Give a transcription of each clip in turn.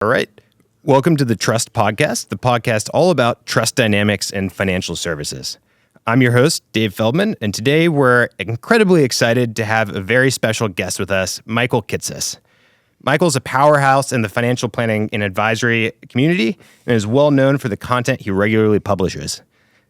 All right. Welcome to the Trust Podcast, the podcast all about trust dynamics and financial services. I'm your host, Dave Feldman, and today we're incredibly excited to have a very special guest with us, Michael Kitces. Michael's a powerhouse in the financial planning and advisory community and is well known for the content he regularly publishes.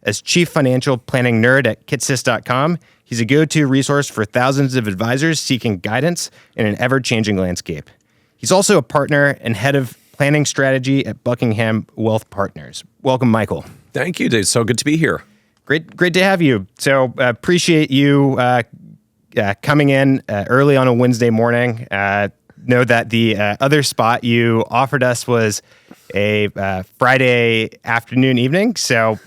As chief financial planning nerd at Kitces.com, he's a go-to resource for thousands of advisors seeking guidance in an ever-changing landscape. He's also a partner and head of planning strategy at Buckingham Wealth Partners. Welcome, Michael. Thank you, Dave. So good to be here. Great to have you. So appreciate you coming in early on a Wednesday morning. Know that the other spot you offered us was a Friday afternoon, evening. So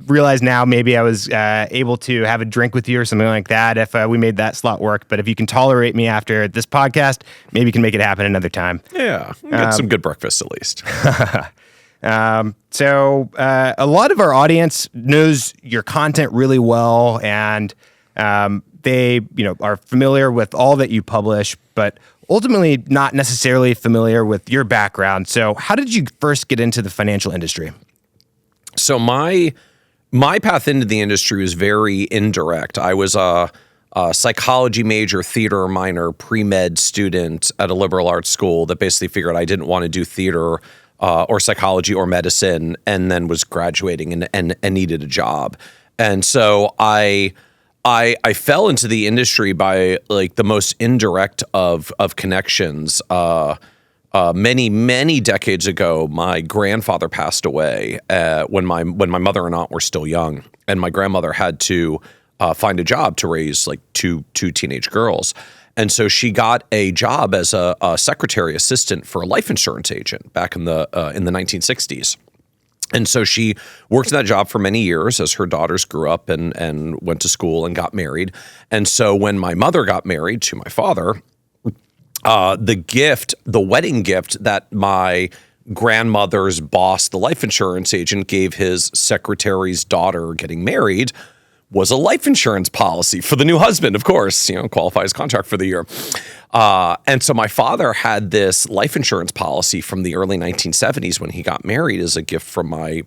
realize now maybe I was able to have a drink with you or something like that if we made that slot work. But if you can tolerate me after this podcast, maybe you can make it happen another time. Yeah, get some good breakfast at least. So a lot of our audience knows your content really well, and they are familiar with all that you publish, but ultimately not necessarily familiar with your background. So how did you first get into the financial industry? So my path into the industry was very indirect. I was a psychology major, theater minor, pre-med student at a liberal arts school that basically figured I didn't want to do theater or psychology or medicine, and then was graduating and needed a job. And so I fell into the industry by like the most indirect of connections. Many decades ago, my grandfather passed away when my mother and aunt were still young, and my grandmother had to find a job to raise like two teenage girls. And so she got a job as a secretary assistant for a life insurance agent back in the 1960s. And so she worked in that job for many years as her daughters grew up and went to school and got married. And so when my mother got married to my father, the wedding gift that my grandmother's boss, the life insurance agent, gave his secretary's daughter getting married was a life insurance policy for the new husband, of course, qualifies contract for the year. And so my father had this life insurance policy from the early 1970s when he got married as a gift from my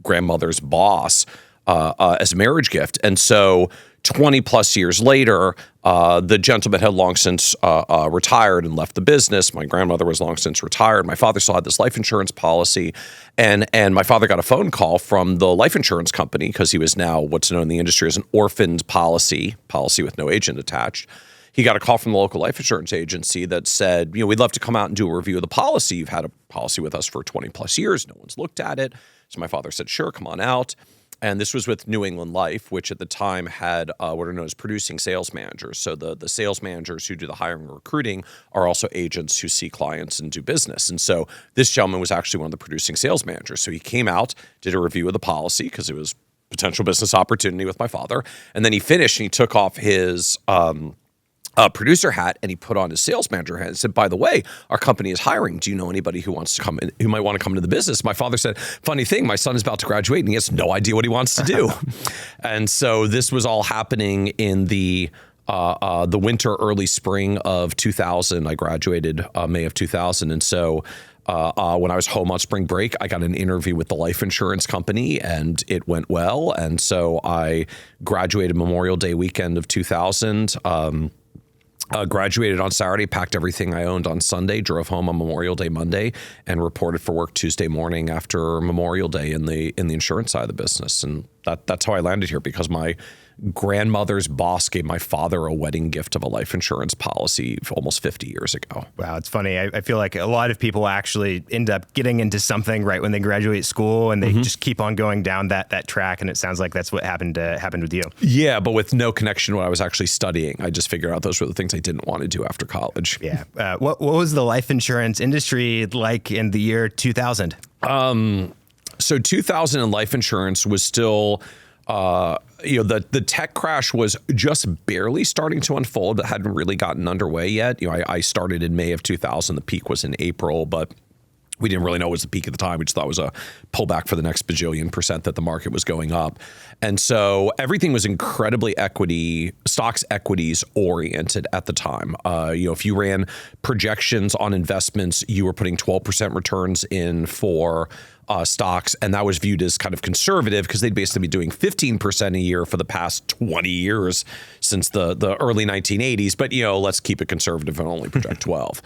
grandmother's boss as a marriage gift. And so 20 plus years later, the gentleman had long since retired and left the business. My grandmother was long since retired. My father still had this life insurance policy. And my father got a phone call from the life insurance company because he was now what's known in the industry as an orphaned policy with no agent attached. He got a call from the local life insurance agency that said, we'd love to come out and do a review of the policy. You've had a policy with us for 20 plus years. No one's looked at it. So my father said, sure, come on out. And this was with New England Life, which at the time had what are known as producing sales managers. So the sales managers who do the hiring and recruiting are also agents who see clients and do business. And so this gentleman was actually one of the producing sales managers. So he came out, did a review of the policy because it was potential business opportunity with my father. And then he finished and he took off his producer hat and he put on his sales manager hat and said, by the way, our company is hiring. Do you know anybody who wants to come in, who might want to come into the business? My father said, funny thing, my son is about to graduate and he has no idea what he wants to do. And so this was all happening in the winter, early spring of 2000. I graduated May of 2000. And so when I was home on spring break, I got an interview with the life insurance company and it went well. And so I graduated Memorial Day weekend of 2000. Graduated on Saturday, packed everything I owned on Sunday, drove home on Memorial Day Monday, and reported for work Tuesday morning after Memorial Day in the insurance side of the business. And that's how I landed here, because my grandmother's boss gave my father a wedding gift of a life insurance policy almost 50 years ago. Wow, it's funny. I feel like a lot of people actually end up getting into something right when they graduate school, and they just keep on going down that track. And it sounds like that's what happened with you. Yeah, but with no connection to what I was actually studying. I just figured out those were the things I didn't want to do after college. Yeah. What was the life insurance industry like in the year 2000? So 2000 in life insurance was still the tech crash was just barely starting to unfold. It hadn't really gotten underway yet. I started in May of 2000. The peak was in April, but We didn't really know it was the peak at the time. We just thought it was a pullback for the next bajillion percent that the market was going up. And so everything was incredibly stocks equities oriented at the time. If you ran projections on investments, you were putting 12% returns in for stocks, and that was viewed as kind of conservative because they'd basically be doing 15% a year for the past 20 years since the early 1980s. But, let's keep it conservative and only project 12.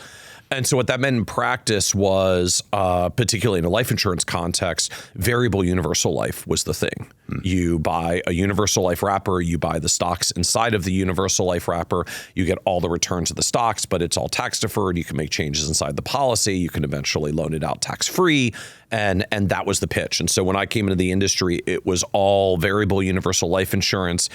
And so what that meant in practice was, particularly in a life insurance context, variable universal life was the thing. You buy a universal life wrapper, you buy the stocks inside of the universal life wrapper, you get all the returns of the stocks, but it's all tax deferred. You can make changes inside the policy. You can eventually loan it out tax free. And that was the pitch. And so when I came into the industry, it was all variable universal life insurance.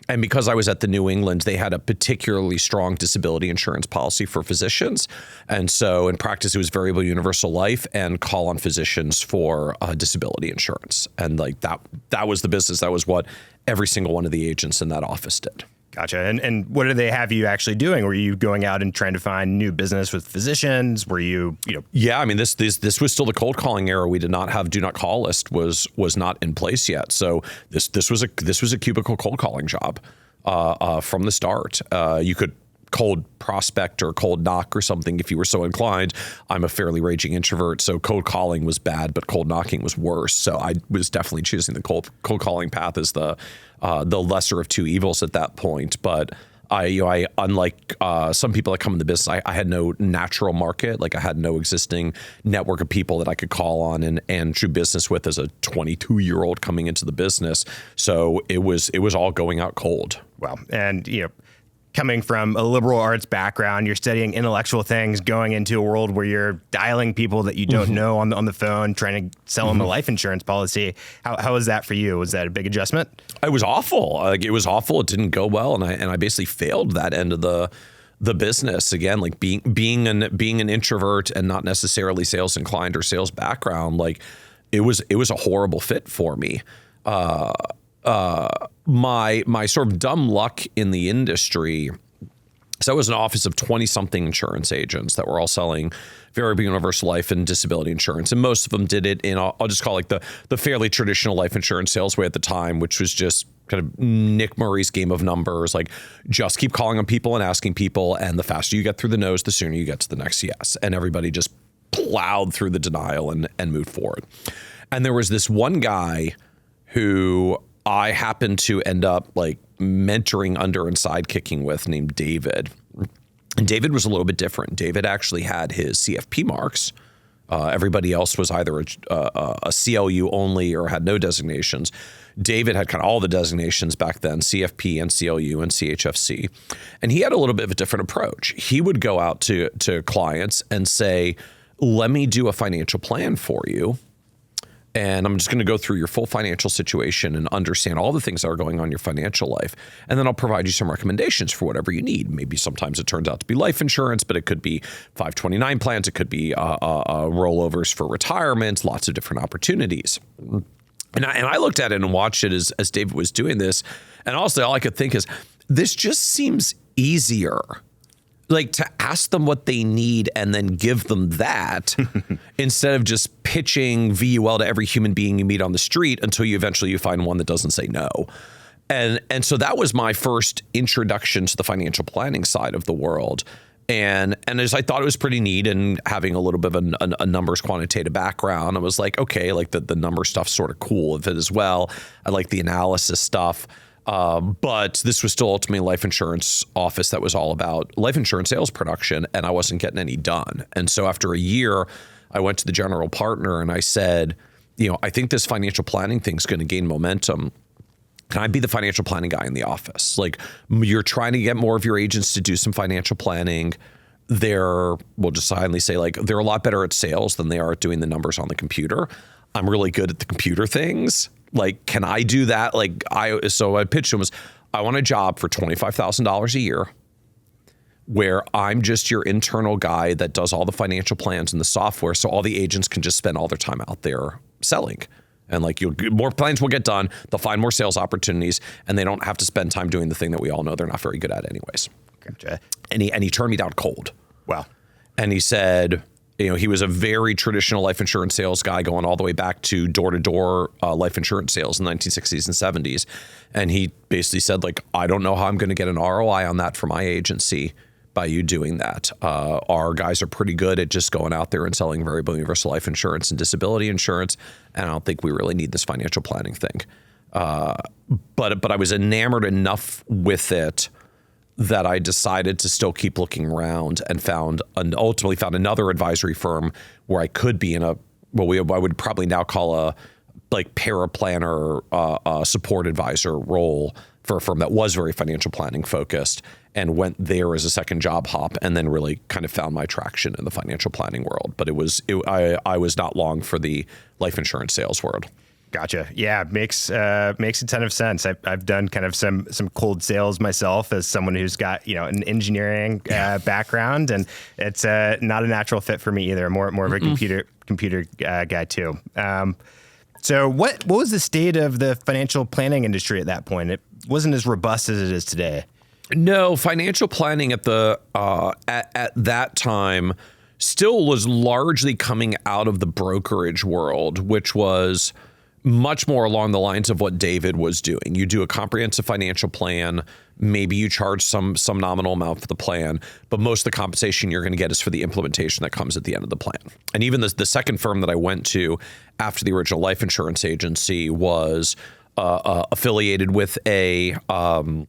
And because I was at the New England, they had a particularly strong disability insurance policy for physicians. And so in practice, it was variable universal life and call on physicians for disability insurance. And like that was the business. That was what every single one of the agents in that office did. Gotcha. And what did they have you actually doing? Were you going out and trying to find new business with physicians? Were you? Yeah, I mean, this was still the cold calling era. We did not have do not call list was not in place yet. So this was a cubicle cold calling job from the start. You could cold prospect or cold knock or something if you were so inclined. I'm a fairly raging introvert, so cold calling was bad, but cold knocking was worse. So I was definitely choosing the cold calling path as the lesser of two evils at that point. But I unlike some people that come in the business, I had no natural market. Like I had no existing network of people that I could call on and do business with as a 22-year-old coming into the business. So it was all going out cold. Wow. And coming from a liberal arts background, you're studying intellectual things, going into a world where you're dialing people that you don't know on the phone, trying to sell them a life insurance policy. How was that for you? Was that a big adjustment? It was awful. It was awful. It didn't go well, and I basically failed that end of the business. Again, like being an introvert and not necessarily sales inclined or sales background, like it was a horrible fit for me. My sort of dumb luck in the industry. So I was an office of 20-something insurance agents that were all selling variable universal life and disability insurance. And most of them did it in, I'll just call it the fairly traditional life insurance sales way at the time, which was just kind of Nick Murray's game of numbers. Like just keep calling on people and asking people. And the faster you get through the no's, the sooner you get to the next yes. And everybody just plowed through the denial and moved forward. And there was this one guy who I happened to end up like mentoring under and sidekicking with, named David. And David was a little bit different. David actually had his CFP marks. Everybody else was either a CLU only or had no designations. David had kind of all the designations back then, CFP and CLU and CHFC. And he had a little bit of a different approach. He would go out to clients and say, let me do a financial plan for you. And I'm just going to go through your full financial situation and understand all the things that are going on in your financial life. And then I'll provide you some recommendations for whatever you need. Maybe sometimes it turns out to be life insurance, but it could be 529 plans. It could be rollovers for retirement, lots of different opportunities. And I looked at it and watched it as David was doing this. And also all I could think is, this just seems easier. Like to ask them what they need and then give them that instead of just pitching VUL to every human being you meet on the street until you eventually find one that doesn't say no. And so that was my first introduction to the financial planning side of the world. And as I thought it was pretty neat, and having a little bit of a numbers quantitative background, I was like, okay, like the number stuff's sort of cool with it as well. I like the analysis stuff. But this was still ultimately a life insurance office that was all about life insurance sales production, and I wasn't getting any done. And so after a year, I went to the general partner and I said, I think this financial planning thing's going to gain momentum. Can I be the financial planning guy in the office? Like, you're trying to get more of your agents to do some financial planning. We'll just silently say, like, they're a lot better at sales than they are at doing the numbers on the computer. I'm really good at the computer things. Like, can I do that? So I pitched him was, I want a job for $25,000 a year where I'm just your internal guy that does all the financial plans and the software, so all the agents can just spend all their time out there selling. And like, more plans will get done, they'll find more sales opportunities, and they don't have to spend time doing the thing that we all know they're not very good at anyways. Gotcha. And he turned me down cold. Wow. And he said, He was a very traditional life insurance sales guy, going all the way back to door-to-door life insurance sales in the 1960s and 70s. And he basically said, like, I don't know how I'm going to get an ROI on that for my agency by you doing that. Our guys are pretty good at just going out there and selling variable universal life insurance and disability insurance, and I don't think we really need this financial planning thing. But I was enamored enough with it that I decided to still keep looking around, and ultimately found another advisory firm where I could be in I would probably now call a paraplanner, support advisor role for a firm that was very financial planning focused, and went there as a second job hop, and then really kind of found my traction in the financial planning world. But I was not long for the life insurance sales world. Gotcha. Yeah, makes a ton of sense. I've done kind of some cold sales myself as someone who's got an engineering background, and it's not a natural fit for me either. More of a computer guy too. So what was the state of the financial planning industry at that point? It wasn't as robust as it is today. No, financial planning at that time still was largely coming out of the brokerage world, which was much more along the lines of what David was doing. You do a comprehensive financial plan, maybe you charge some nominal amount for the plan, but most of the compensation you're going to get is for the implementation that comes at the end of the plan. And even the second firm that I went to after the original life insurance agency was affiliated with an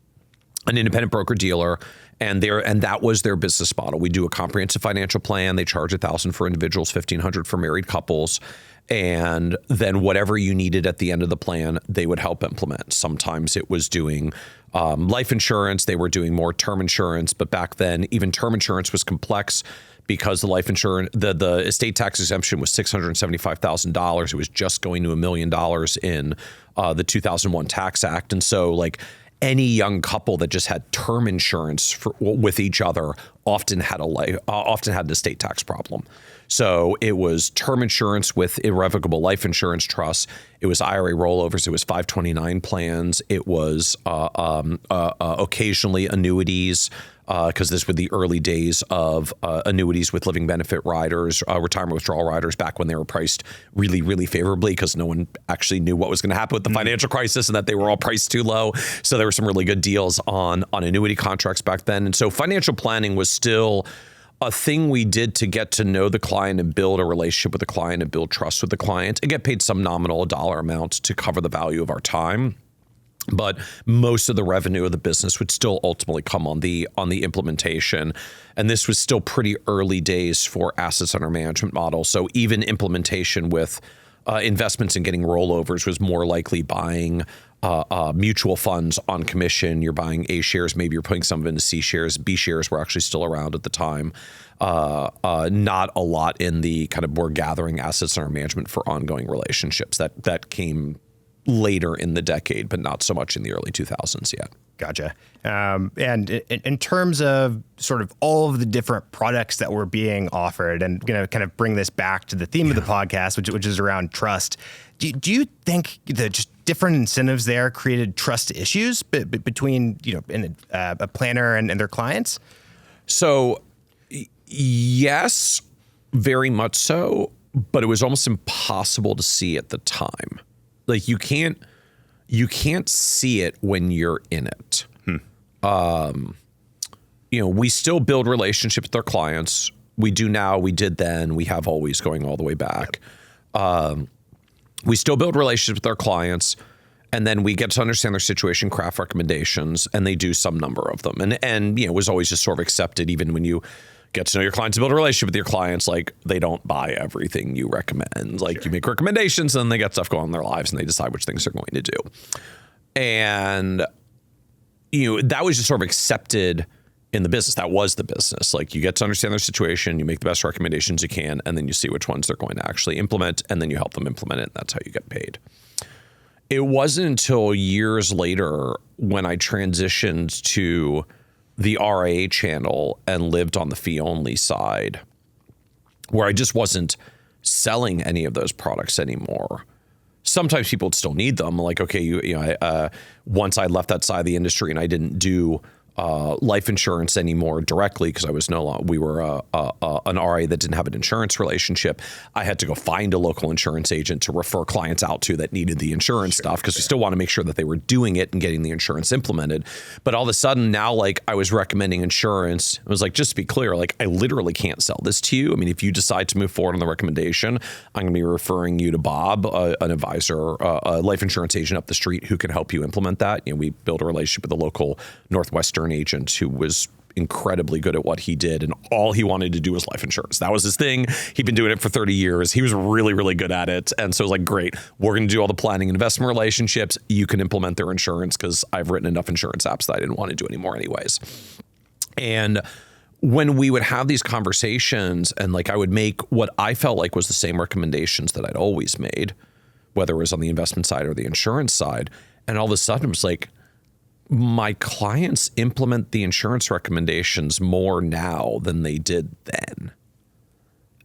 independent broker dealer, and that was their business model. We do a comprehensive financial plan. They charge $1,000 for individuals, $1,500 for married couples. And then whatever you needed at the end of the plan, they would help implement. Sometimes it was doing life insurance. They were doing more term insurance. But back then, even term insurance was complex because the life insurance, the estate tax exemption was $675,000. It was just going to $1 million in the 2001 Tax Act. And so, like, any young couple that just had term insurance with each other often had an estate tax problem. So it was term insurance with irrevocable life insurance trusts. It was IRA rollovers. It was 529 plans. It was occasionally annuities, because this were the early days of annuities with living benefit riders, retirement withdrawal riders, back when they were priced really, really favorably, because no one actually knew what was going to happen with the financial crisis, and that they were all priced too low. So there were some really good deals on annuity contracts back then. And so financial planning was still a thing we did to get to know the client and build a relationship with the client and build trust with the client and get paid some nominal dollar amount to cover the value of our time. But most of the revenue of the business would still ultimately come on the implementation. And this was still pretty early days for assets under management model. So even implementation with investments and getting rollovers was more likely buying mutual funds on commission. You're buying A shares, maybe you're putting some of it into C shares. B shares were actually still around at the time. Not a lot in the kind of more gathering assets under management for ongoing relationships. That came later in the decade, but not so much in the early 2000s yet. Gotcha. And in terms of sort of all of the different products that were being offered, and going to kind of bring this back to the theme of the podcast, which is around trust, do you think the just different incentives there created trust issues between a planner and their clients? So yes, very much so, but it was almost impossible to see at the time. Like you can't see it when you're in it. We still build relationships with our clients. We do now, we did then, we have always, going all the way back. We still build relationships with our clients, and then we get to understand their situation, craft recommendations, and they do some number of them. And it was always just sort of accepted, even when you get to know your clients, to build a relationship with your clients, like they don't buy everything you recommend. Like you make recommendations, and then they get stuff going on in their lives, and they decide which things they're going to do. And that was just sort of accepted in the business. That was the business. Like you get to understand their situation, you make the best recommendations you can, and then you see which ones they're going to actually implement, and then you help them implement it, and that's how you get paid. It wasn't until years later when I transitioned to the RIA channel and lived on the fee-only side, where I just wasn't selling any of those products anymore. Sometimes people would still need them. Like, okay, once I left that side of the industry and I didn't do life insurance anymore directly because I was no longer, we were an RA that didn't have an insurance relationship. I had to go find a local insurance agent to refer clients out to that needed the insurance stuff because we still want to make sure that they were doing it and getting the insurance implemented. But all of a sudden now, like I was recommending insurance. It was like, just to be clear, like I literally can't sell this to you. I mean, if you decide to move forward on the recommendation, I'm going to be referring you to Bob, an advisor, a life insurance agent up the street who can help you implement that. You know, we built a relationship with a local Northwestern agent who was incredibly good at what he did, and all he wanted to do was life insurance. That was his thing. He'd been doing it for 30 years. He was really, really good at it. And so it was like, great, we're going to do all the planning and investment relationships. You can implement their insurance because I've written enough insurance apps that I didn't want to do anymore anyways. And when we would have these conversations and like I would make what I felt like was the same recommendations that I'd always made, whether it was on the investment side or the insurance side, and all of a sudden it was like, my clients implement the insurance recommendations more now than they did then.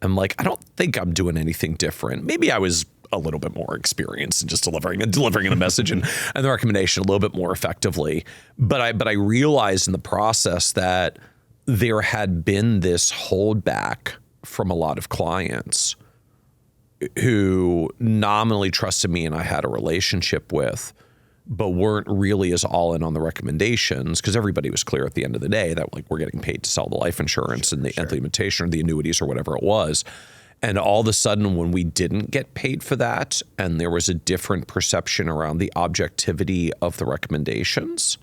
I'm like, I don't think I'm doing anything different. Maybe I was a little bit more experienced in just delivering the message and the recommendation a little bit more effectively. But I realized in the process that there had been this holdback from a lot of clients who nominally trusted me and I had a relationship with, but weren't really as all in on the recommendations because everybody was clear at the end of the day that like we're getting paid to sell the life insurance and the implementation or the annuities or whatever it was. And all of a sudden when we didn't get paid for that and there was a different perception around the objectivity of the recommendations,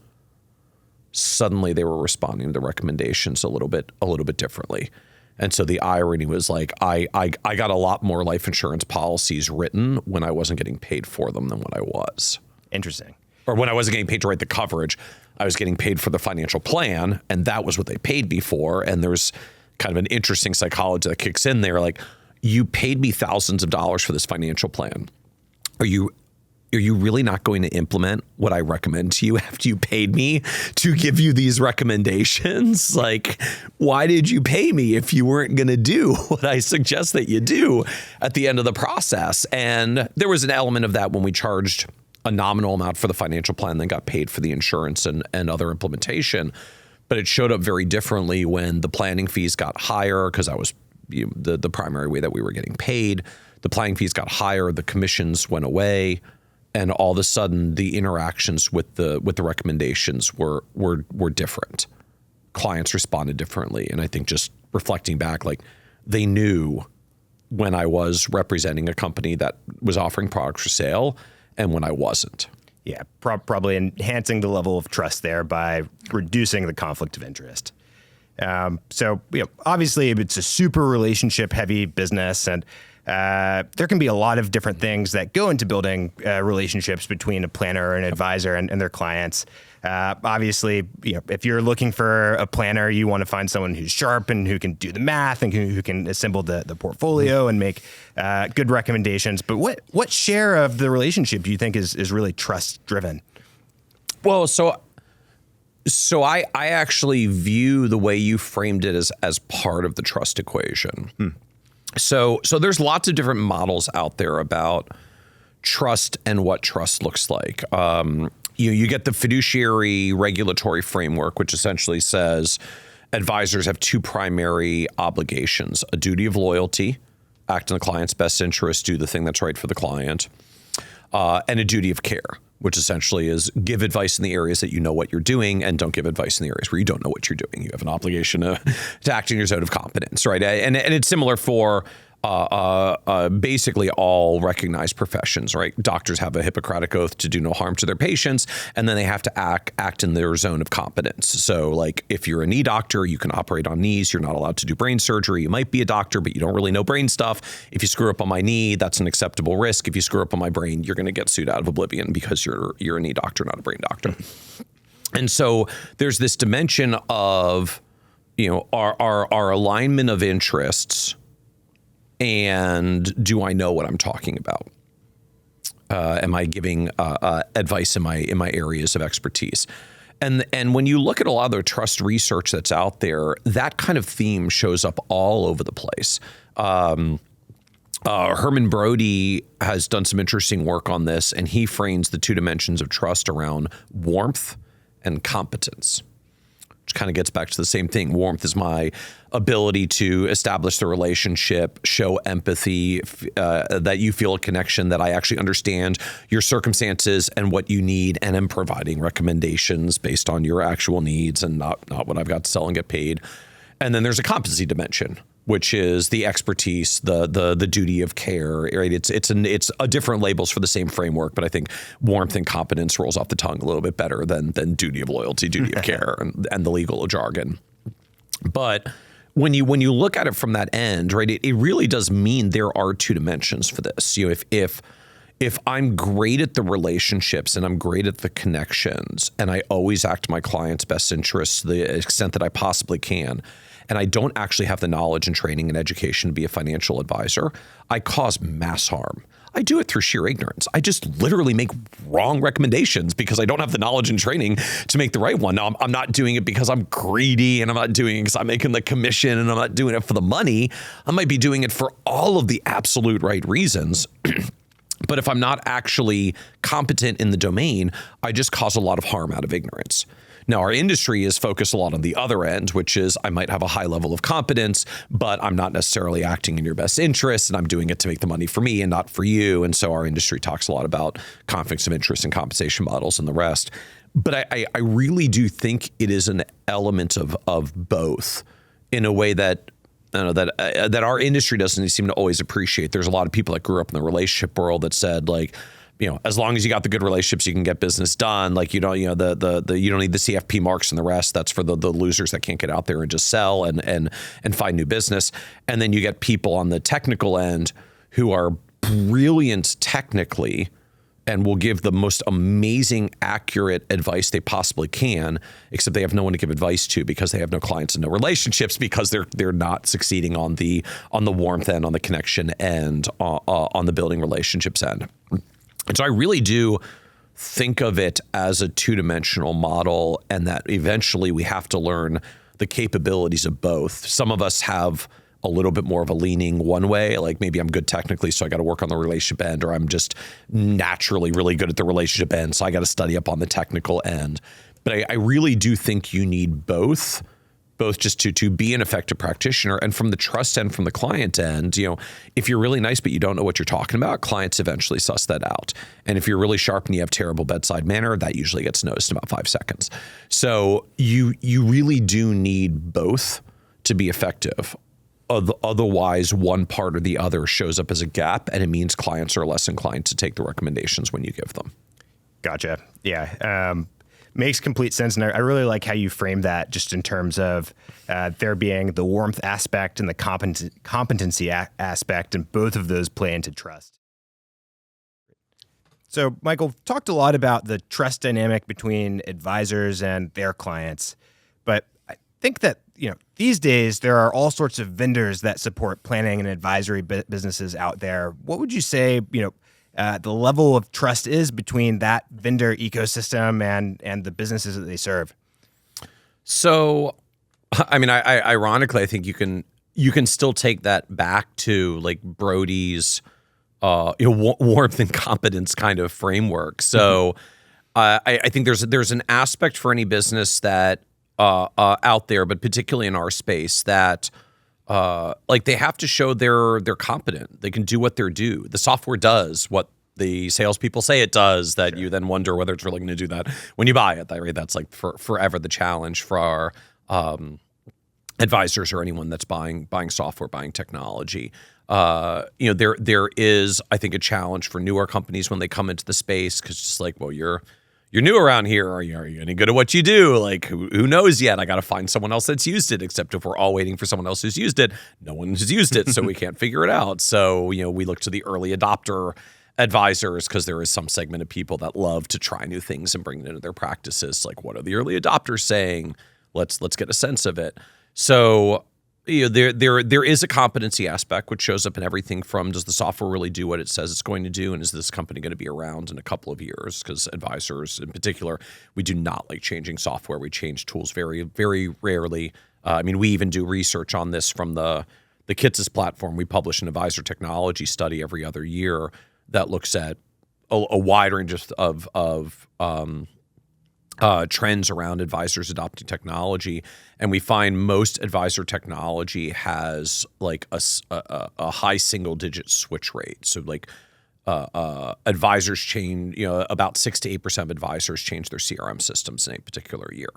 suddenly they were responding to the recommendations a little bit differently. And so the irony was like, I got a lot more life insurance policies written when I wasn't getting paid for them than when I was. Interesting. Or when I wasn't getting paid to write the coverage, I was getting paid for the financial plan, and that was what they paid me for. And there's kind of an interesting psychology that kicks in there. Like, you paid me thousands of dollars for this financial plan. Are you really not going to implement what I recommend to you after you paid me to give you these recommendations? Like, why did you pay me if you weren't going to do what I suggest that you do at the end of the process? And there was an element of that when we charged a nominal amount for the financial plan, then got paid for the insurance and other implementation. But it showed up very differently when the planning fees got higher because that was the primary way that we were getting paid. The planning fees got higher, the commissions went away, and all of a sudden the interactions with the recommendations were different. Clients responded differently. And I think just reflecting back, like they knew when I was representing a company that was offering products for sale and when I wasn't. Yeah, probably enhancing the level of trust there by reducing the conflict of interest. So, obviously it's a super relationship heavy business, and there can be a lot of different things that go into building relationships between a planner and an advisor and their clients. Obviously, if you're looking for a planner, you want to find someone who's sharp and who can do the math and who can assemble the portfolio and make good recommendations. But what share of the relationship do you think is really trust driven? Well, so I actually view the way you framed it as part of the trust equation. So there's lots of different models out there about trust and what trust looks like. You get the fiduciary regulatory framework, which essentially says advisors have two primary obligations: a duty of loyalty, act in the client's best interest, do the thing that's right for the client, and a duty of care, which essentially is give advice in the areas that you know what you're doing and don't give advice in the areas where you don't know what you're doing. You have an obligation to act in your zone of competence, right? And it's similar for basically all recognized professions, right? Doctors have a Hippocratic oath to do no harm to their patients, and then they have to act in their zone of competence. So like if you're a knee doctor, you can operate on knees. You're not allowed to do brain surgery. You might be a doctor, but you don't really know brain stuff. If you screw up on my knee, that's an acceptable risk. If you screw up on my brain, you're going to get sued out of oblivion because you're a knee doctor, not a brain doctor. And so there's this dimension of, our alignment of interests. And do I know what I'm talking about? Am I giving advice in my areas of expertise? And when you look at a lot of the trust research that's out there, that kind of theme shows up all over the place. Herman Brody has done some interesting work on this, and he frames the two dimensions of trust around warmth and competence. which kind of gets back to the same thing. Warmth is my ability to establish the relationship, show empathy, that you feel a connection, that I actually understand your circumstances and what you need, and am providing recommendations based on your actual needs and not what I've got to sell and get paid. And then there's a competency dimension, which is the expertise, the duty of care. Right? It's a different labels for the same framework, but I think warmth and competence rolls off the tongue a little bit better than duty of loyalty, duty of care, and the legal jargon. But when you look at it from that end, right, it really does mean there are two dimensions for this. You know, if I'm great at the relationships and I'm great at the connections, and I always act my client's best interests to the extent that I possibly can, and I don't actually have the knowledge and training and education to be a financial advisor, I cause mass harm. I do it through sheer ignorance. I just literally make wrong recommendations because I don't have the knowledge and training to make the right one. Now, I'm not doing it because I'm greedy, and I'm not doing it because I'm making the commission, and I'm not doing it for the money. I might be doing it for all of the absolute right reasons. But if I'm not actually competent in the domain, I just cause a lot of harm out of ignorance. Now, our industry is focused a lot on the other end, which is I might have a high level of competence, but I'm not necessarily acting in your best interest, and I'm doing it to make the money for me and not for you. And so our industry talks a lot about conflicts of interest and compensation models and the rest. But I really do think it is an element of both in a way that that our industry doesn't seem to always appreciate. There's a lot of people that grew up in the relationship world that said, like, you know, as long as you got the good relationships, you can get business done. Like, you don't, you know, you don't need the CFP marks and the rest. That's for the losers that can't get out there and just sell and find new business. And then you get people on the technical end who are brilliant technically and will give the most amazing, accurate advice they possibly can, except they have no one to give advice to because they have no clients and no relationships, because they're not succeeding on the warmth end, on the connection end, on the building relationships end. And so I really do think of it as a two-dimensional model, and that eventually we have to learn the capabilities of both. Some of us have a little bit more of a leaning one way, like maybe I'm good technically, so I got to work on the relationship end, or I'm just naturally really good at the relationship end, so I got to study up on the technical end. But I really do think you need both just to be an effective practitioner. And from the trust end, from the client end, you know, if you're really nice but you don't know what you're talking about, clients eventually suss that out. And if you're really sharp and you have terrible bedside manner, that usually gets noticed in about 5 seconds. So you really do need both to be effective. Otherwise, one part or the other shows up as a gap, and it means clients are less inclined to take the recommendations when you give them. Gotcha. Yeah. Makes complete sense. And I really like how you frame that, just in terms of there being the warmth aspect and the competency aspect, and both of those play into trust. So, Michael, talked a lot about the trust dynamic between advisors and their clients, but I think that, you know, these days there are all sorts of vendors that support planning and advisory businesses out there. What would you say, you know, the level of trust is between that vendor ecosystem and the businesses that they serve? So, I mean, ironically, I think you can still take that back to like Brody's warmth and competence kind of framework. So, I think there's an aspect for any business that out there, but particularly in our space, that like they have to show they're competent. They can do what they're due. The software does what the salespeople say it does. That Sure. You then wonder whether it's really going to do that when you buy it. Right? That's like forever the challenge for our advisors or anyone that's buying software, buying technology. You know, there is, I think, a challenge for newer companies when they come into the space, because it's like, well, you're new around here. Are you any good at what you do? Like, who knows yet? I got to find someone else that's used it, except if we're all waiting for someone else who's used it, no one has used it, so we can't figure it out. So, you know, we look to the early adopter advisors, because there is some segment of people that love to try new things and bring it into their practices. Like, what are the early adopters saying? Let's get a sense of it. So, you know, there is a competency aspect, which shows up in everything from, does the software really do what it says it's going to do, and is this company going to be around in a couple of years? Because advisors in particular, we do not like changing software. We change tools very, very rarely. I mean, we even do research on this from the Kitces platform. We publish an advisor technology study every other year that looks at a wide range of trends around advisors adopting technology, and we find most advisor technology has like a high single-digit switch rate. So like advisors change, about 6 to 8% of advisors change their CRM systems in a particular year,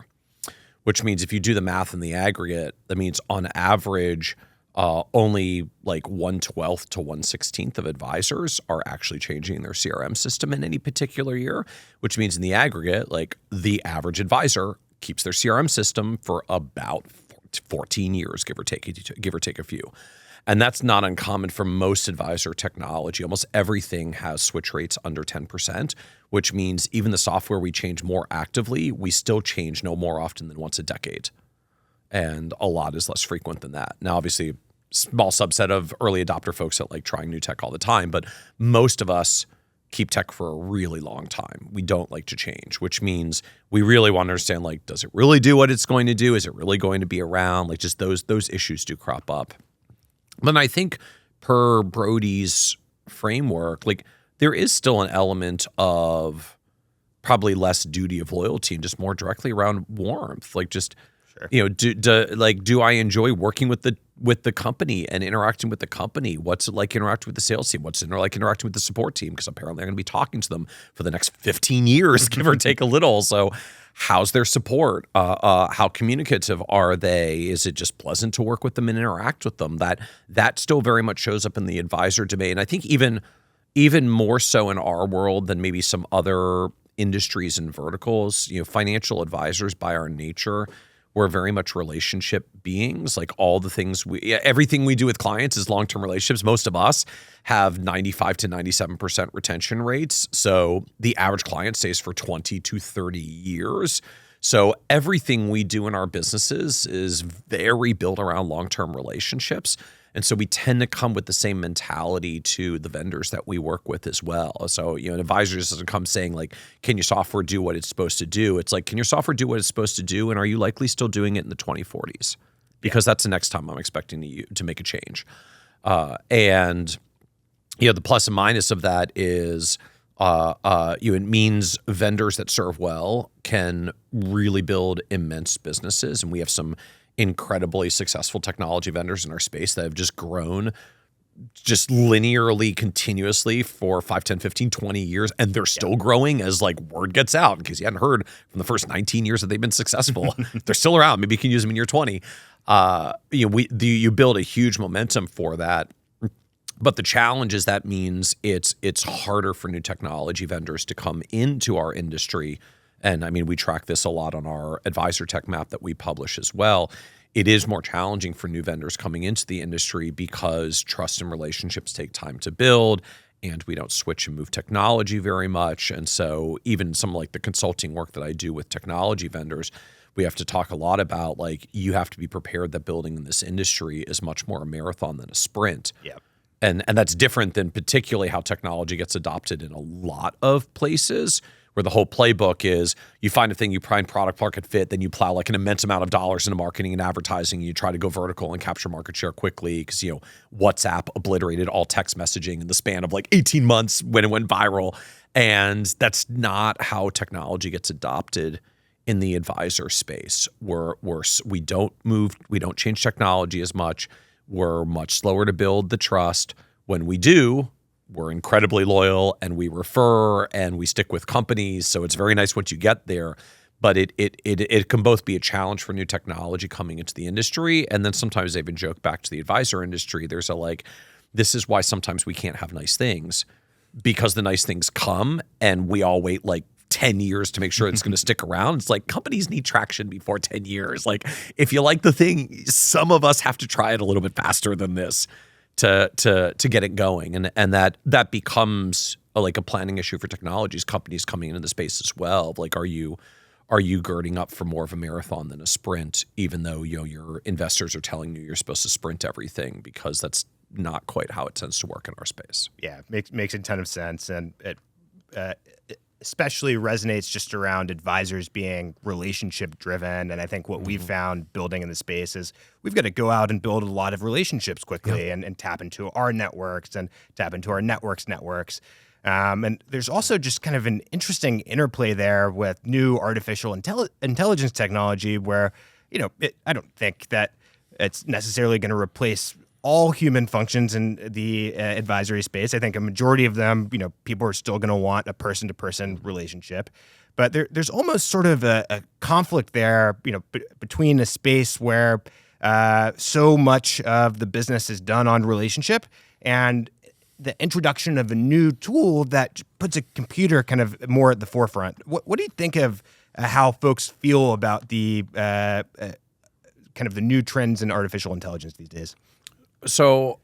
which means if you do the math in the aggregate, that means on average, only like 1/12 to 1/16 of advisors are actually changing their CRM system in any particular year, which means in the aggregate, like the average advisor keeps their CRM system for about 14 years, give or take a few. And that's not uncommon for most advisor technology. Almost everything has switch rates under 10%, which means even the software we change more actively, we still change no more often than once a decade. And a lot is less frequent than that. Now, obviously, small subset of early adopter folks that like trying new tech all the time, but most of us keep tech for a really long time. We don't like to change, which means we really want to understand, like, does it really do what it's going to do? Is it really going to be around? Like, just those issues do crop up. But I think per Brody's framework, like there is still an element of probably less duty of loyalty and just more directly around warmth. Like just, do I enjoy working with the company and interacting with the company? What's it like interacting with the sales team? What's it like interacting with the support team? Because apparently I'm going to be talking to them for the next 15 years, give or take a little. So how's their support? How communicative are they? Is it just pleasant to work with them and interact with them? That still very much shows up in the advisor domain. I think even more so in our world than maybe some other industries and verticals. Financial advisors by our nature, we're very much relationship beings. Like everything we do with clients is long-term relationships. Most of us have 95 to 97% retention rates. So the average client stays for 20 to 30 years. So everything we do in our businesses is very built around long-term relationships. And so we tend to come with the same mentality to the vendors that we work with as well. So, an advisor just doesn't come saying like, can your software do what it's supposed to do? It's like, can your software do what it's supposed to do? And are you likely still doing it in the 2040s? Because that's the next time I'm expecting you to make a change. And the plus and minus of that is, it means vendors that serve well can really build immense businesses. And we have some incredibly successful technology vendors in our space that have just grown just linearly, continuously for 5, 10, 15, 20 years. And they're still growing as like word gets out. In case you hadn't heard from the first 19 years that they've been successful, they're still around. Maybe you can use them in year 20. You build a huge momentum for that. But the challenge is that means it's harder for new technology vendors to come into our industry. And I mean, we track this a lot on our advisor tech map that we publish as well. It is more challenging for new vendors coming into the industry because trust and relationships take time to build, and we don't switch and move technology very much. And so even some like the consulting work that I do with technology vendors, we have to talk a lot about like, you have to be prepared that building in this industry is much more a marathon than a sprint. Yep. And that's different than particularly how technology gets adopted in a lot of places, where the whole playbook is you find a thing, you find product market fit, then you plow like an immense amount of dollars into marketing and advertising. And you try to go vertical and capture market share quickly because, WhatsApp obliterated all text messaging in the span of like 18 months when it went viral. And that's not how technology gets adopted in the advisor space. We don't change technology as much. We're much slower to build the trust. When we do, we're incredibly loyal and we refer and we stick with companies. So it's very nice once you get there, but it can both be a challenge for new technology coming into the industry. And then sometimes they even joke back to the advisor industry. There's this is why sometimes we can't have nice things, because the nice things come and we all wait like 10 years to make sure it's going to stick around. It's like companies need traction before 10 years. Like if you like the thing, some of us have to try it a little bit faster than this to get it going. And that becomes a planning issue for technologies companies coming into the space as well. Like, are you girding up for more of a marathon than a sprint, even though your investors are telling you you're supposed to sprint everything, because that's not quite how it tends to work in our space. Yeah, makes a ton of sense. And it especially resonates just around advisors being relationship driven. And I think what we've found building in the space is we've got to go out and build a lot of relationships quickly and tap into our networks and tap into our networks. And there's also just kind of an interesting interplay there with new artificial intelligence technology where, I don't think that it's necessarily going to replace all human functions in the advisory space. I think a majority of them, people are still going to want a person-to-person relationship. But there's almost sort of a conflict there, between a space where so much of the business is done on relationship and the introduction of a new tool that puts a computer kind of more at the forefront. What do you think of how folks feel about the kind of the new trends in artificial intelligence these days? So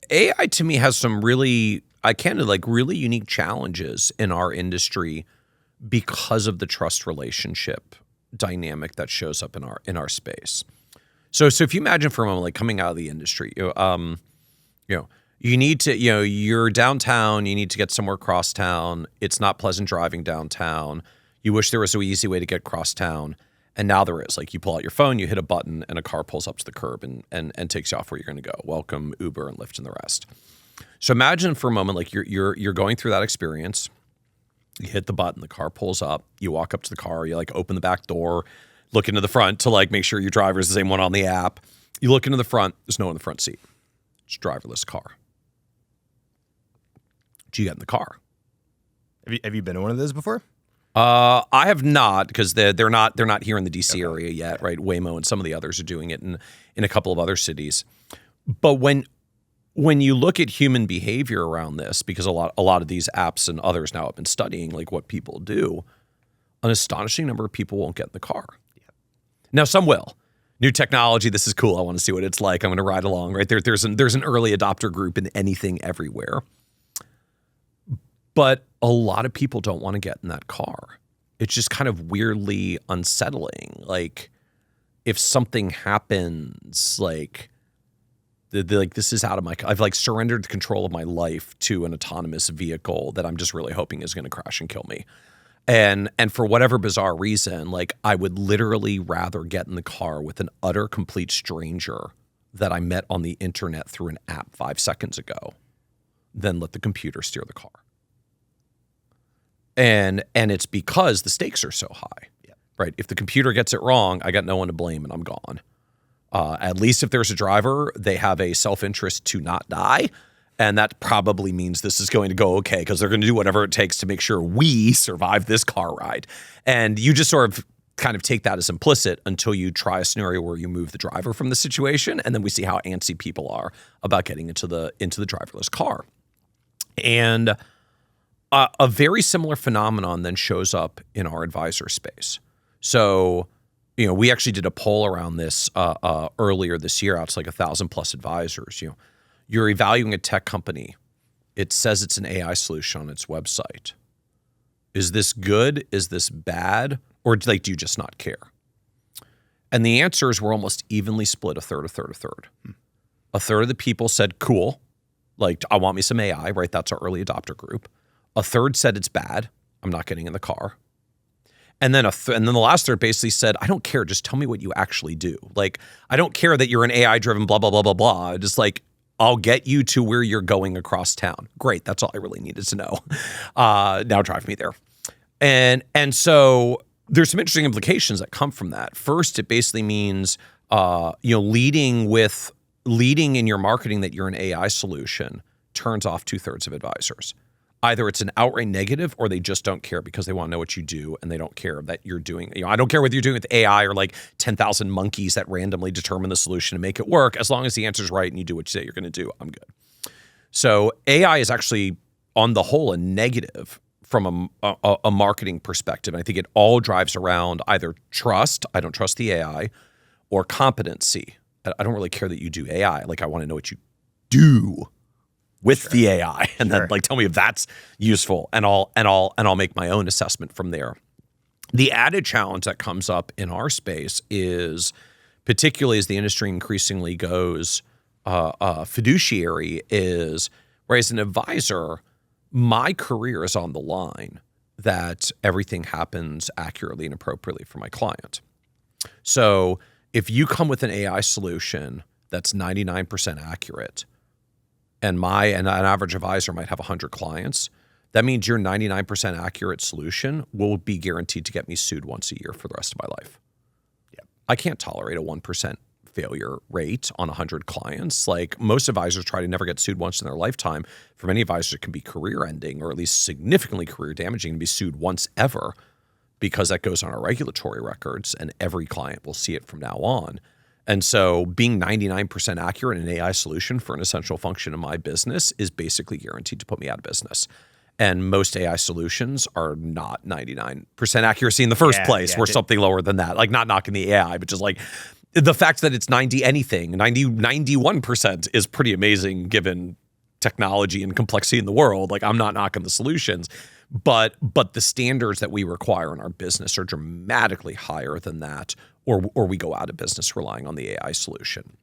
AI to me has some really unique challenges in our industry because of the trust relationship dynamic that shows up in our space. So if you imagine for a moment, like coming out of the industry, you need to, you're downtown, you need to get somewhere cross town. It's not pleasant driving downtown. You wish there was an easy way to get cross town. And now there is. Like, you pull out your phone, you hit a button, and a car pulls up to the curb and takes you off where you're going to go. Welcome, Uber and Lyft and the rest. So imagine for a moment, like you're going through that experience. You hit the button, the car pulls up. You walk up to the car, you like open the back door, look into the front to like make sure your driver is the same one on the app. You look into the front, there's no one in the front seat. It's a driverless car. Do you get in the car? Have you been in one of those before? I have not, because they're not here in the DC area yet, right? Waymo and some of the others are doing it in a couple of other cities. But when you look at human behavior around this, because a lot of these apps and others now have been studying like what people do, an astonishing number of people won't get in the car. Yeah. Now some will. New technology, this is cool. I want to see what it's like. I'm going to ride along, right? There's an early adopter group in anything everywhere. But a lot of people don't want to get in that car. It's just kind of weirdly unsettling. Like, if something happens, like this is out of my. I've like surrendered the control of my life to an autonomous vehicle that I'm just really hoping is going to crash and kill me. And for whatever bizarre reason, like, I would literally rather get in the car with an utter complete stranger that I met on the internet through an app 5 seconds ago than let the computer steer the car. And it's because the stakes are so high, right? If the computer gets it wrong, I got no one to blame and I'm gone. At least if there's a driver, they have a self-interest to not die. And that probably means this is going to go okay, because they're going to do whatever it takes to make sure we survive this car ride. And you just sort of kind of take that as implicit until you try a scenario where you move the driver from the situation. And then we see how antsy people are about getting into the driverless car. And a very similar phenomenon then shows up in our advisor space. So, we actually did a poll around this earlier this year. Out to like 1,000+ advisors. You're evaluating a tech company. It says it's an AI solution on its website. Is this good? Is this bad? Or do you just not care? And the answers were almost evenly split, a third, a third, a third. A third of the people said, cool. Like, I want me some AI, right? That's our early adopter group. A third said it's bad. I'm not getting in the car. And then and then the last third basically said, I don't care. Just tell me what you actually do. Like, I don't care that you're an AI-driven blah, blah, blah, blah, blah. Just like, I'll get you to where you're going across town. Great. That's all I really needed to know. Now drive me there. And so there's some interesting implications that come from that. First, it basically means, leading in your marketing that you're an AI solution turns off 2/3 of advisors. Either it's an outright negative or they just don't care because they want to know what you do and they don't care that you're doing, I don't care whether you're doing it with AI or like 10,000 monkeys that randomly determine the solution and make it work. As long as the answer's right and you do what you say you're going to do, I'm good. So AI is actually on the whole a negative from a marketing perspective. And I think it all drives around either trust, I don't trust the AI, or competency. I don't really care that you do AI. Like, I want to know what you do with the AI, and then like tell me if that's useful, and I'll make my own assessment from there. The added challenge that comes up in our space is, particularly as the industry increasingly goes fiduciary, is where as an advisor, my career is on the line that everything happens accurately and appropriately for my client. So if you come with an AI solution that's 99% accurate, and an average advisor might have 100 clients, that means your 99% accurate solution will be guaranteed to get me sued once a year for the rest of my life. Yep. I can't tolerate a 1% failure rate on 100 clients. Like, most advisors try to never get sued once in their lifetime. For many advisors, it can be career ending or at least significantly career damaging to be sued once ever, because that goes on our regulatory records and every client will see it from now on. And so being 99% accurate in an AI solution for an essential function in my business is basically guaranteed to put me out of business. And most AI solutions are not 99% accuracy in the first place. We're something lower than that. Like, not knocking the AI, but just like the fact that it's 91% is pretty amazing given technology and complexity in the world. Like, I'm not knocking the solutions, but the standards that we require in our business are dramatically higher than that, or we go out of business relying on the AI solution.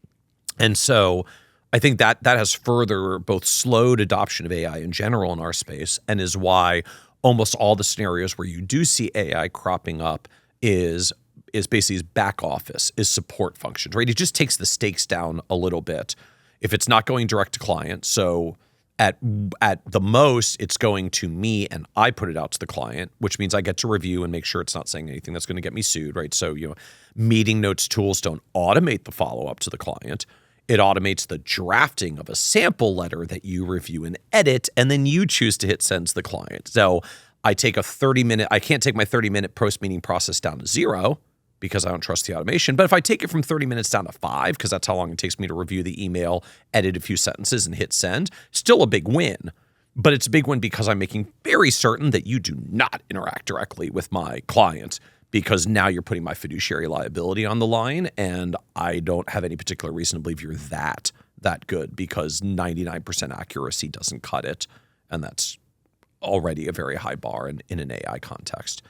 And so I think that has further both slowed adoption of AI in general in our space, and is why almost all the scenarios where you do see AI cropping up is basically back office, is support functions, right? It just takes the stakes down a little bit. If it's not going direct to client, so at the most, it's going to me and I put it out to the client, which means I get to review and make sure it's not saying anything that's going to get me sued, right? So, meeting notes tools don't automate the follow-up to the client. It automates the drafting of a sample letter that you review and edit, and then you choose to hit send to the client. So I take I can't take my 30-minute post-meeting process down to 0 because I don't trust the automation. But if I take it from 30 minutes down to 5, because that's how long it takes me to review the email, edit a few sentences, and hit send, still a big win. But it's a big win because I'm making very certain that you do not interact directly with my client, because now you're putting my fiduciary liability on the line, and I don't have any particular reason to believe you're that good, because 99% accuracy doesn't cut it, and that's already a very high bar in an AI context.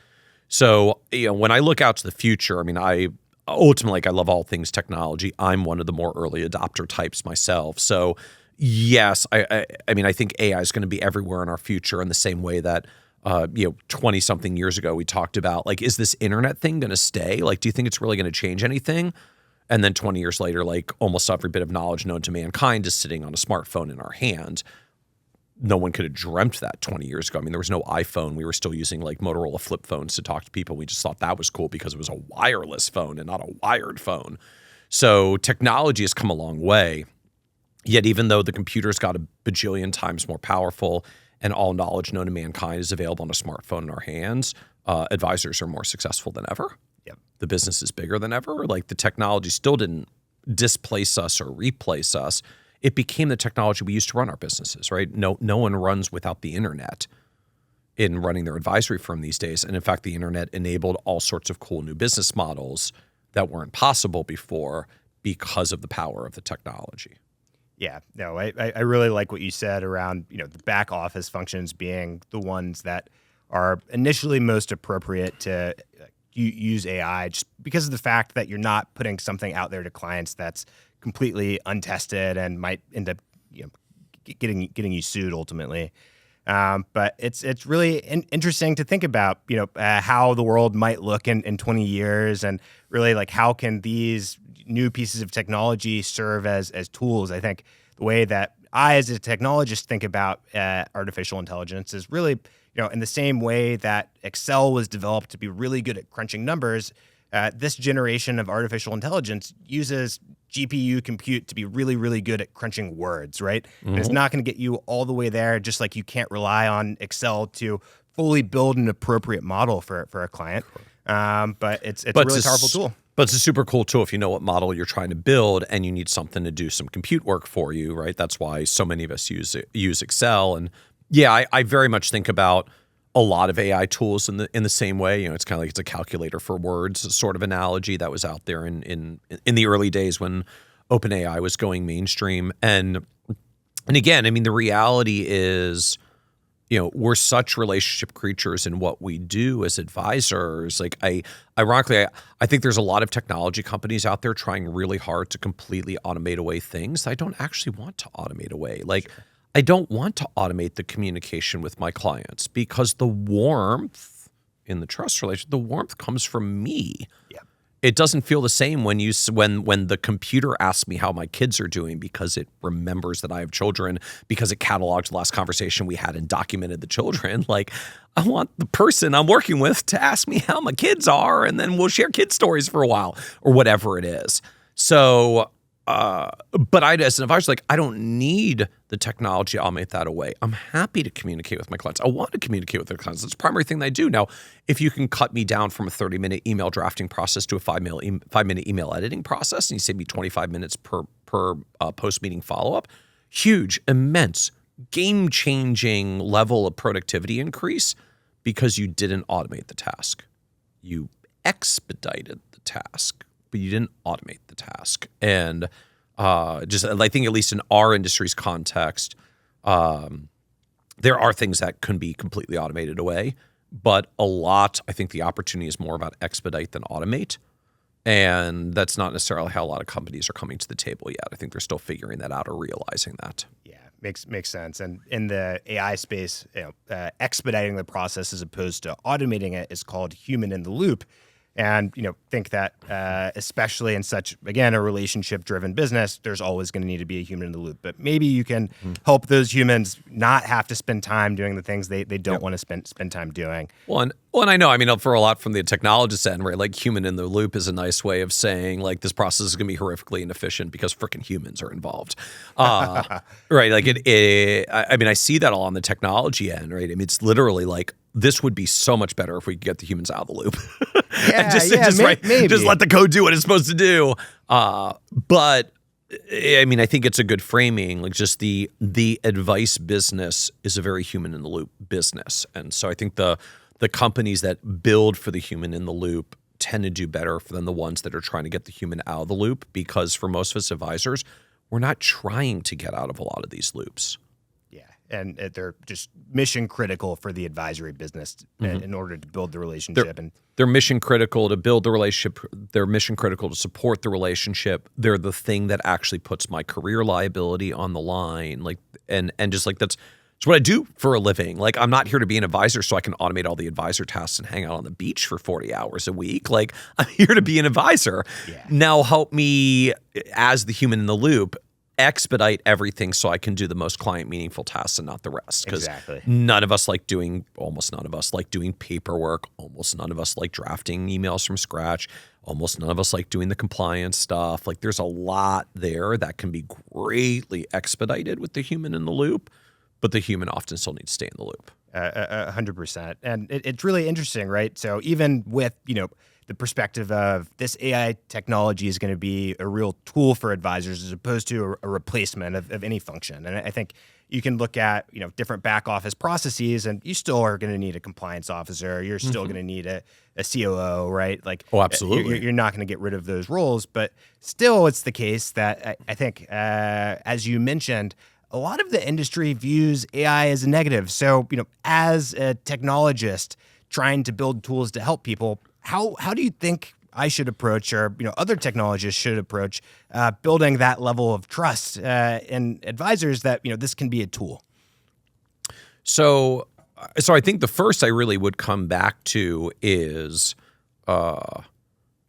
So, when I look out to the future, I mean, I love all things technology. I'm one of the more early adopter types myself. So, yes, I think AI is going to be everywhere in our future, in the same way that 20-something years ago we talked about, like, is this internet thing going to stay? Like, do you think it's really going to change anything? And then 20 years later, like, almost every bit of knowledge known to mankind is sitting on a smartphone in our hand. No one could have dreamt that 20 years ago. I mean, there was no iPhone. We were still using like Motorola flip phones to talk to people. We just thought that was cool because it was a wireless phone and not a wired phone. So technology has come a long way. Yet even though the computer's got a bajillion times more powerful and all knowledge known to mankind is available on a smartphone in our hands, advisors are more successful than ever. Yep. The business is bigger than ever. Like, the technology still didn't displace us or replace us. It became the technology we use to run our businesses, right? No one runs without the internet in running their advisory firm these days. And in fact, the internet enabled all sorts of cool new business models that weren't possible before because of the power of the technology. Yeah, no, I really like what you said around, the back office functions being the ones that are initially most appropriate to use AI, just because of the fact that you're not putting something out there to clients that's completely untested and might end up getting you sued ultimately. But it's really interesting to think about, how the world might look in 20 years, and really, like, how can these new pieces of technology serve as tools. I think the way that I, as a technologist, think about artificial intelligence is really, in the same way that Excel was developed to be really good at crunching numbers, this generation of artificial intelligence uses GPU compute to be really, really good at crunching words, right? Mm-hmm. And it's not going to get you all the way there, just like you can't rely on Excel to fully build an appropriate model for a client. But it's a really powerful tool. But it's a super cool tool if you know what model you're trying to build and you need something to do some compute work for you, right? That's why so many of us use Excel. And yeah, I very much think about a lot of AI tools in the same way. It's kind of like it's a calculator for words sort of analogy that was out there in the early days when OpenAI was going mainstream. And again, I mean, the reality is, we're such relationship creatures in what we do as advisors. Like, ironically, I think there's a lot of technology companies out there trying really hard to completely automate away things that I don't actually want to automate away. Like, sure. I don't want to automate the communication with my clients because the warmth in the trust relationship, the warmth comes from me. Yeah. it doesn't feel the same when when the computer asks me how my kids are doing because it remembers that I have children, because it cataloged the last conversation we had and documented the children. Like, I want the person I'm working with to ask me how my kids are, and then we'll share kid stories for a while or whatever it is. So, but as an advisor, like, I don't need the technology. I'll make that away. I'm happy to communicate with my clients. I want to communicate with their clients. That's the primary thing that I do. Now, if you can cut me down from a 30-minute email drafting process to a 5-minute email editing process, and you save me 25 minutes per post-meeting follow-up, huge, immense, game-changing level of productivity increase because you didn't automate the task. You expedited the task, but you didn't automate the task. And just, I think, at least in our industry's context, there are things that can be completely automated away, but I think the opportunity is more about expedite than automate. And that's not necessarily how a lot of companies are coming to the table yet. I think they're still figuring that out or realizing that. Yeah, makes sense. And in the AI space, expediting the process as opposed to automating it is called human in the loop. And, think that especially in such, again, a relationship-driven business, there's always going to need to be a human in the loop. But maybe you can help those humans not have to spend time doing the things they don't want to spend time doing. Well, and I know, for a lot from the technologist end, right? Like, human in the loop is a nice way of saying, like, this process is going to be horrifically inefficient because freaking humans are involved. Right? Like, I see that all on the technology end, right? I mean, it's literally like, this would be so much better if we could get the humans out of the loop. Maybe. Just let the code do what it's supposed to do. But I think it's a good framing. Like, just the advice business is a very human in the loop business. And so I think the companies that build for the human in the loop tend to do better than the ones that are trying to get the human out of the loop, because for most of us advisors, we're not trying to get out of a lot of these loops. And they're just mission critical for the advisory business in order to build the relationship. They're mission critical to build the relationship. They're mission critical to support the relationship. They're the thing that actually puts my career liability on the line. Like, and just like that's what I do for a living. Like, I'm not here to be an advisor so I can automate all the advisor tasks and hang out on the beach for 40 hours a week. Like, I'm here to be an advisor. Yeah. Now help me as the human in the loop expedite everything so I can do the most client meaningful tasks and not the rest. Because exactly. almost none of us like doing paperwork. Almost none of us like drafting emails from scratch. Almost none of us like doing the compliance stuff. Like, there's a lot there that can be greatly expedited with the human in the loop, but the human often still needs to stay in the loop. 100%. And it's really interesting, right? So even with, the perspective of this AI technology is going to be a real tool for advisors as opposed to a replacement of any function. And I think you can look at, different back office processes, and you still are going to need a compliance officer. You're still going to need a COO, right? Like, oh, absolutely. You're not going to get rid of those roles, but still it's the case that I think, as you mentioned, a lot of the industry views AI as a negative. So, as a technologist trying to build tools to help people, how do you think I should approach, or other technologists should approach, building that level of trust in advisors that this can be a tool? So I think the first I really would come back to is,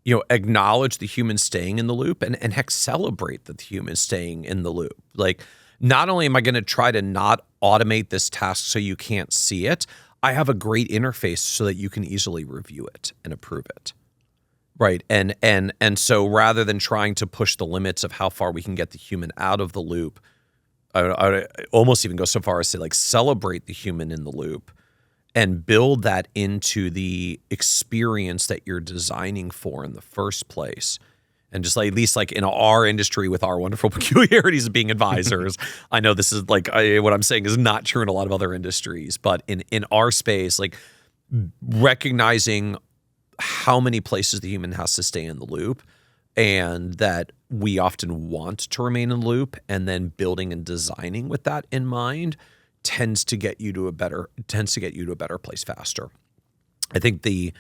acknowledge the human staying in the loop, and heck, celebrate the human staying in the loop. Like, not only am I going to try to not automate this task so you can't see it, I have a great interface so that you can easily review it and approve it, right? And so rather than trying to push the limits of how far we can get the human out of the loop, I almost even go so far as to say, like, celebrate the human in the loop and build that into the experience that you're designing for in the first place. And just like, at least like in our industry with our wonderful peculiarities of being advisors, I know this is like, what I'm saying is not true in a lot of other industries, but in our space, like, recognizing how many places the human has to stay in the loop, and that we often want to remain in the loop, and then building and designing with that in mind tends to get you to a better place faster. I think the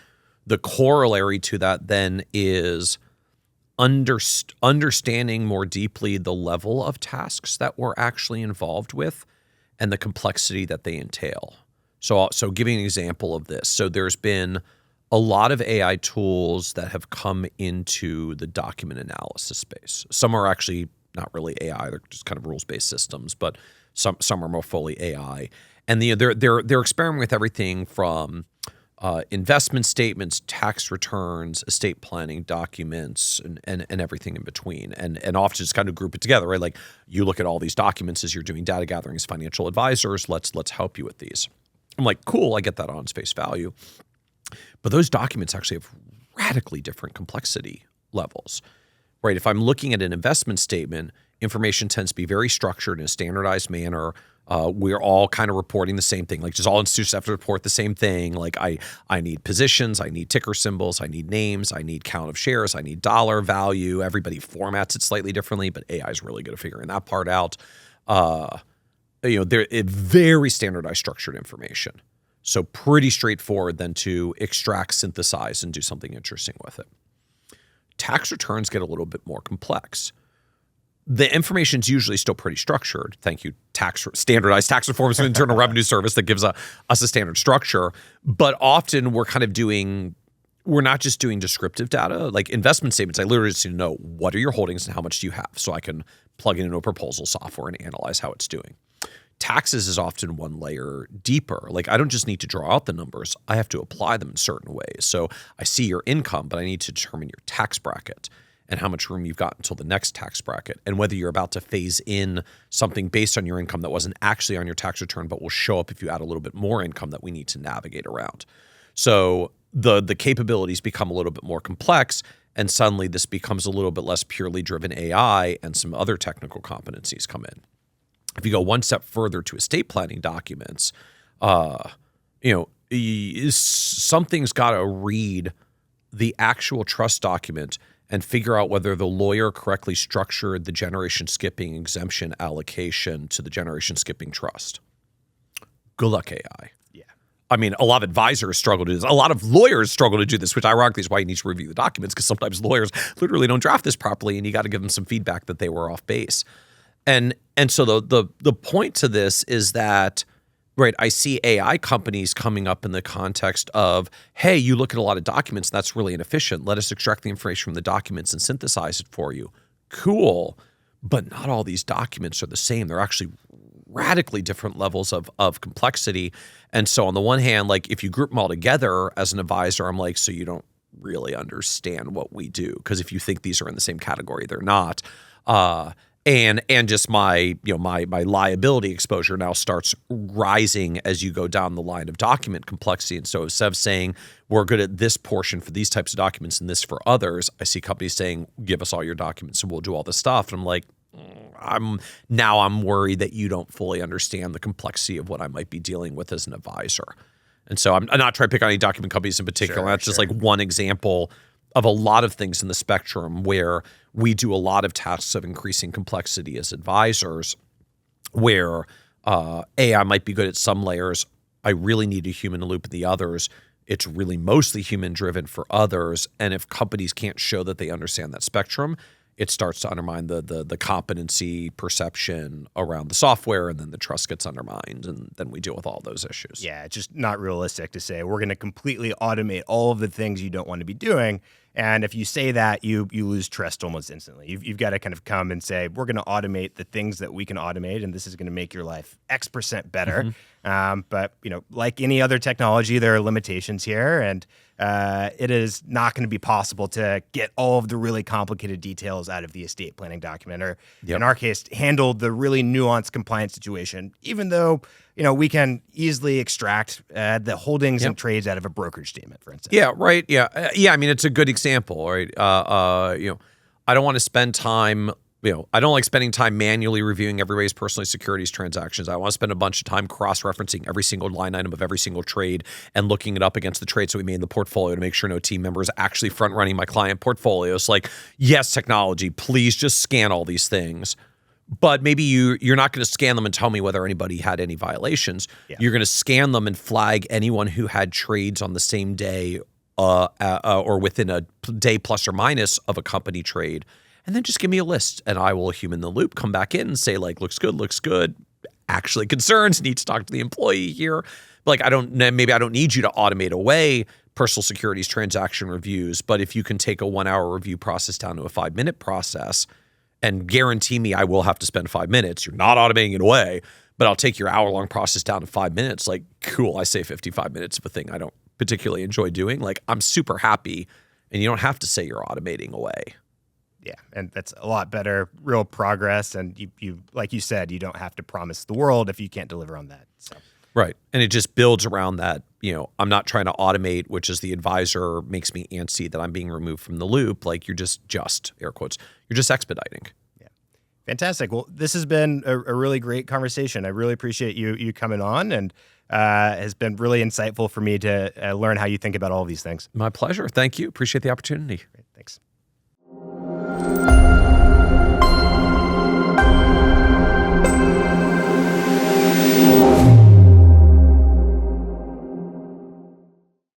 corollary to that then is understanding more deeply the level of tasks that we're actually involved with and the complexity that they entail. So giving an example of this. So there's been a lot of AI tools that have come into the document analysis space. Some are actually not really AI; they're just kind of rules-based systems. But some are more fully AI, and they're experimenting with everything from investment statements, tax returns, estate planning documents, and everything in between. And often just kind of group it together, right? Like you look at all these documents as you're doing data gathering as financial advisors. Let's help you with these. I'm like, cool, I get that on face value. But those documents actually have radically different complexity levels, right? If I'm looking at an investment statement, information tends to be very structured in a standardized manner. We're all kind of reporting the same thing. Like just all institutions have to report the same thing. Like I need positions, I need ticker symbols, I need names, I need count of shares, I need dollar value. Everybody formats it slightly differently, but AI is really good at figuring that part out. They're very standardized structured information. So pretty straightforward then to extract, synthesize, and do something interesting with it. Tax returns get a little bit more complex. The information is usually still pretty structured. Thank you, standardized tax reform is an Internal Revenue Service that gives us a standard structure. But often we're not just doing descriptive data. Like investment statements, I literally just need to know what are your holdings and how much do you have so I can plug it into a proposal software and analyze how it's doing. Taxes is often one layer deeper. Like I don't just need to draw out the numbers. I have to apply them in certain ways. So I see your income, but I need to determine your tax bracket and how much room you've got until the next tax bracket, and whether you're about to phase in something based on your income that wasn't actually on your tax return but will show up if you add a little bit more income that we need to navigate around. So the capabilities become a little bit more complex, and suddenly this becomes a little bit less purely driven AI, and some other technical competencies come in. If you go one step further to estate planning documents, something's got to read the actual trust document and figure out whether the lawyer correctly structured the generation skipping exemption allocation to the generation skipping trust. Good luck, AI. Yeah. I mean, a lot of advisors struggle to do this. A lot of lawyers struggle to do this, which ironically is why you need to review the documents, because sometimes lawyers literally don't draft this properly, and you got to give them some feedback that they were off base. And so the point to this is that, right, I see AI companies coming up in the context of, hey, you look at a lot of documents, and that's really inefficient. Let us extract the information from the documents and synthesize it for you. Cool. But not all these documents are the same. They're actually radically different levels of complexity. And so on the one hand, like if you group them all together as an advisor, I'm like, so you don't really understand what we do. Because if you think these are in the same category, they're not. And just my liability exposure now starts rising as you go down the line of document complexity. And so instead of saying we're good at this portion for these types of documents and this for others, I see companies saying, give us all your documents and we'll do all this stuff. And I'm like, I'm worried that you don't fully understand the complexity of what I might be dealing with as an advisor. And so I'm not trying to pick on any document companies in particular. That's just like one example of a lot of things in the spectrum where we do a lot of tasks of increasing complexity as advisors, where AI might be good at some layers. I really need a human in the loop in the others. It's really mostly human driven for others. And if companies can't show that they understand that spectrum, it starts to undermine the competency perception around the software, and then the trust gets undermined, and then we deal with all those issues. Yeah, it's just not realistic to say we're going to completely automate all of the things you don't want to be doing. And if you say that, you lose trust almost instantly. You've got to kind of come and say, we're going to automate the things that we can automate, and this is going to make your life X% better. Mm-hmm. But like any other technology, there are limitations here, and it is not going to be possible to get all of the really complicated details out of the estate planning document, or in our case, handle the really nuanced compliance situation, even though we can easily extract the holdings and trades out of a brokerage statement, for instance. Yeah, right. Yeah. I mean, it's a good example, right? I don't want to spend time, I don't like spending time manually reviewing everybody's personal securities transactions. I want to spend a bunch of time cross-referencing every single line item of every single trade and looking it up against the trades that we made in the portfolio to make sure no team member is actually front-running my client portfolio. So like, yes, technology, please just scan all these things. But maybe you're not going to scan them and tell me whether anybody had any violations. Yeah. You're going to scan them and flag anyone who had trades on the same day or within a day plus or minus of a company trade. And then just give me a list, and I will human the loop, come back in and say, like, looks good. Actually concerns, need to talk to the employee here. Like, maybe I don't need you to automate away personal securities transaction reviews. But if you can take a 1 hour review process down to a 5-minute process and guarantee me I will have to spend 5 minutes, you're not automating it away, but I'll take your hour-long process down to 5 minutes. Like, cool, I say 55 minutes of a thing I don't particularly enjoy doing. Like, I'm super happy, and you don't have to say you're automating away. Yeah, and that's a lot better, real progress. And you like you said, you don't have to promise the world if you can't deliver on that. So. Right. And it just builds around that, I'm not trying to automate, which is the advisor makes me antsy that I'm being removed from the loop. Like you're just air quotes, you're just expediting. Yeah. Fantastic. Well, this has been a really great conversation. I really appreciate you coming on, and has been really insightful for me to learn how you think about all of these things. My pleasure. Thank you. Appreciate the opportunity.